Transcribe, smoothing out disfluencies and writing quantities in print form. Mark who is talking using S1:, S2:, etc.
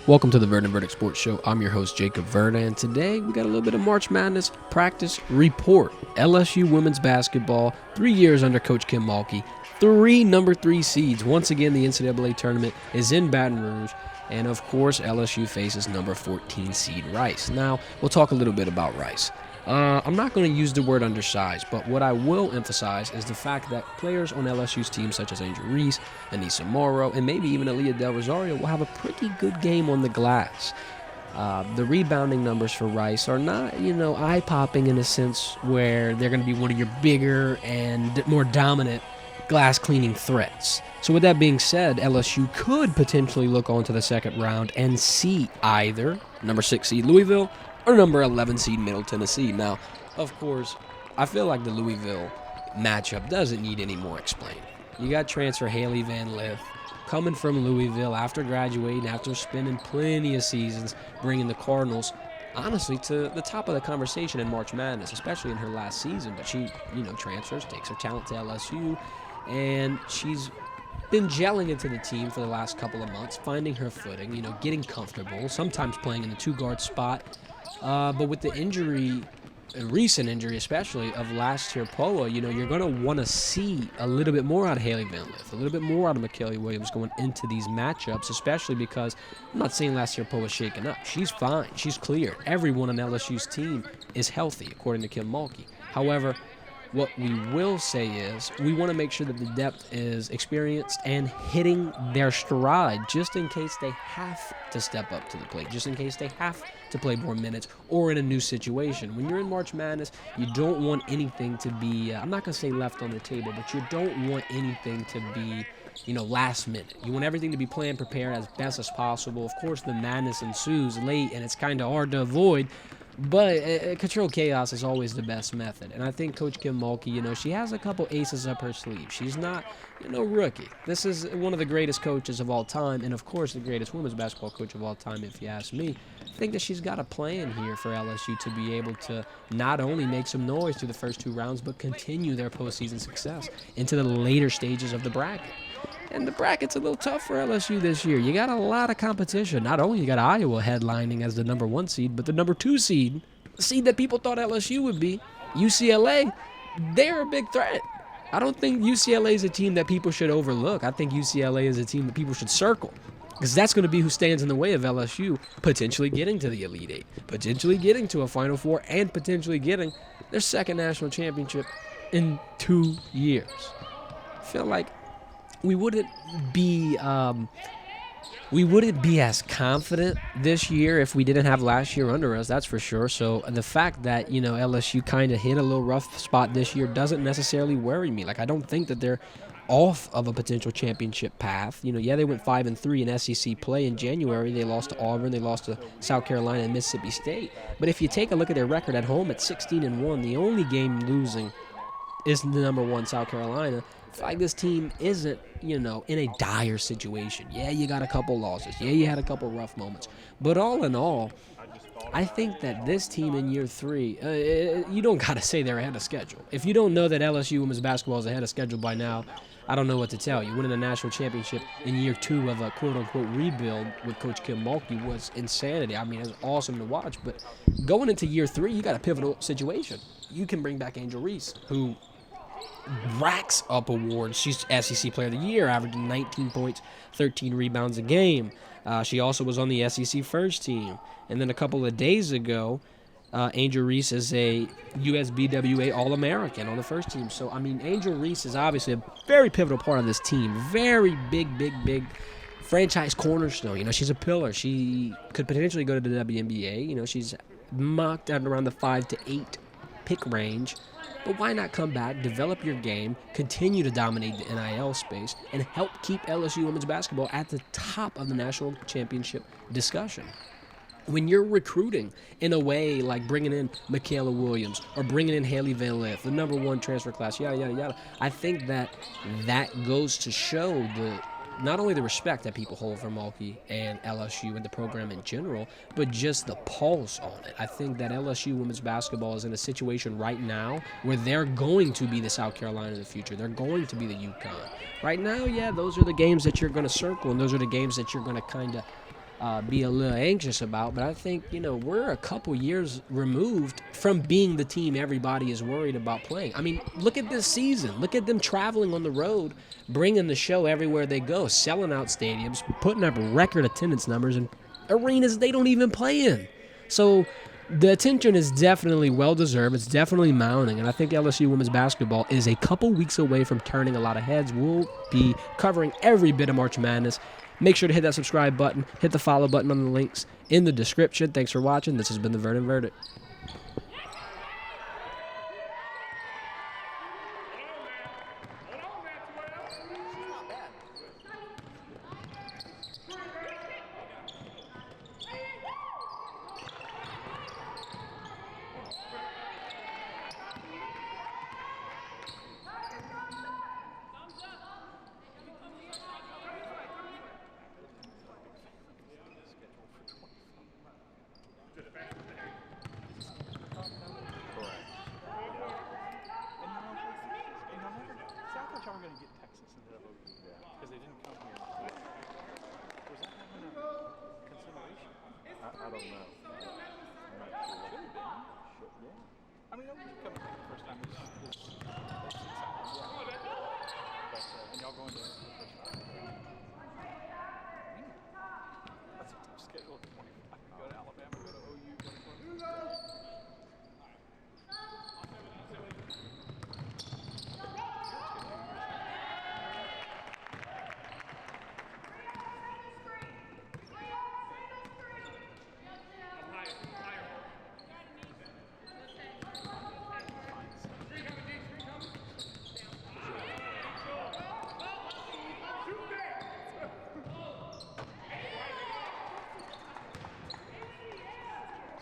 S1: Welcome to the Verdin Verdict Sports Show. I'm your host, Jacob Verdin. Today, we got a little bit of March Madness practice report. LSU women's basketball, 3 years under Coach Kim Mulkey, 3 number 3 seeds. Once again, the NCAA Tournament is in Baton Rouge. And of course, LSU faces number 14 seed Rice. Now, we'll talk a little bit about Rice. I'm not going to use the word undersized, but what I will emphasize is the fact that players on LSU's team, such as Reese, Anissa Morrow, and maybe even Aaliyah Del Rosario, will have a pretty good game on the glass. The rebounding numbers for Rice are not, eye-popping in a sense where they're going to be one of your bigger and more dominant glass-cleaning threats. So with that being said, LSU could potentially look on to the second round and see either number 6 seed Louisville or number 11 seed Middle Tennessee. Now, of course, I feel like the Louisville matchup doesn't need any more explaining. You got transfer Hailey Van Lith coming from Louisville after graduating, after spending plenty of seasons, bringing the Cardinals, honestly, to the top of the conversation in March Madness, especially in her last season. But she, transfers, takes her talent to LSU, and she's been gelling into the team for the last couple of months, finding her footing, getting comfortable, sometimes playing in the two-guard spot. But with the injury, a recent injury especially, of last year Poa, you're going to want to see a little bit more out of Hailey Van Lith, a little bit more out of McKelly Williams going into these matchups, especially because I'm not saying last year Poa was shaken up. She's fine. She's cleared. Everyone on LSU's team is healthy, according to Kim Mulkey. However, what we will say is we want to make sure that the depth is experienced and hitting their stride just in case they have to step up to the plate, just in case they have to play more minutes or in a new situation. When you're in March Madness, you don't want anything to be, I'm not going to say left on the table, but you don't want anything to be, last minute. You want everything to be planned, prepared as best as possible. Of course, the madness ensues late, and it's kind of hard to avoid. But controlled chaos is always the best method. And I think Coach Kim Mulkey, she has a couple aces up her sleeve. She's not, rookie. This is one of the greatest coaches of all time, and of course the greatest women's basketball coach of all time, if you ask me. I think that she's got a plan here for LSU to be able to not only make some noise through the first 2 rounds, but continue their postseason success into the later stages of the bracket. And the bracket's a little tough for LSU this year. You got a lot of competition. Not only you got Iowa headlining as the number 1 seed, but the number 2 seed, the seed that people thought LSU would be, UCLA, they're a big threat. I don't think UCLA is a team that people should overlook. I think UCLA is a team that people should circle, because that's going to be who stands in the way of LSU potentially getting to the Elite Eight, potentially getting to a Final Four, and potentially getting their second national championship in 2 years. I feel like we wouldn't be as confident this year if we didn't have last year under us, that's for sure. So the fact that, LSU kind of hit a little rough spot this year doesn't necessarily worry me. Like, I don't think that they're off of a potential championship path. They went 5-3 in SEC play in January. They lost to Auburn, they lost to South Carolina and Mississippi State. But if you take a look at their record at home at 16-1, the only game losing is the number 1 South Carolina. I feel like this team isn't, in a dire situation. Yeah, you got a couple losses. Yeah, you had a couple rough moments. But all in all, I think that this team in year 3, you don't got to say they're ahead of schedule. If you don't know that LSU women's basketball is ahead of schedule by now, I don't know what to tell you. Winning the national championship in year 2 of a quote-unquote rebuild with Coach Kim Mulkey was insanity. I mean, it was awesome to watch. But going into year 3, you got a pivotal situation. You can bring back Angel Reese, who racks up awards. She's SEC Player of the Year, averaging 19 points, 13 rebounds a game. She also was on the SEC first team. And then a couple of days ago, Angel Reese is a USBWA All-American on the first team. So, Angel Reese is obviously a very pivotal part of this team. Very big franchise cornerstone. She's a pillar. She could potentially go to the WNBA. She's mocked at around the 5 to 8 pick range. But why not come back, develop your game, continue to dominate the NIL space, and help keep LSU women's basketball at the top of the national championship discussion? When you're recruiting in a way like bringing in Michaela Williams or bringing in Hailey Van Lith, the number 1 transfer class, yada, yada, yada, I think that goes to show not only the respect that people hold for Mulkey and LSU and the program in general, but just the pulse on it. I think that LSU women's basketball is in a situation right now where they're going to be the South Carolina of the future. They're going to be the UConn. Right now, yeah, those are the games that you're going to circle, and those are the games that you're going to kind of be a little anxious about. But I think, we're a couple years removed from being the team everybody is worried about playing. I mean, look at this season. Look at them traveling on the road, bringing the show everywhere they go, selling out stadiums, putting up record attendance numbers in arenas they don't even play in. So the attention is definitely well-deserved. It's definitely mounting, and I think LSU women's basketball is a couple weeks away from turning a lot of heads. We'll be covering every bit of March Madness. Make sure to hit that subscribe button, hit the follow button on the links in the description. Thanks for watching. This has been the Verdin Verdict.
S2: I don't know. I'm not sure. Should have been. I mean, nobody coming back the first time. It's exciting. Yeah. But, and y'all going to the first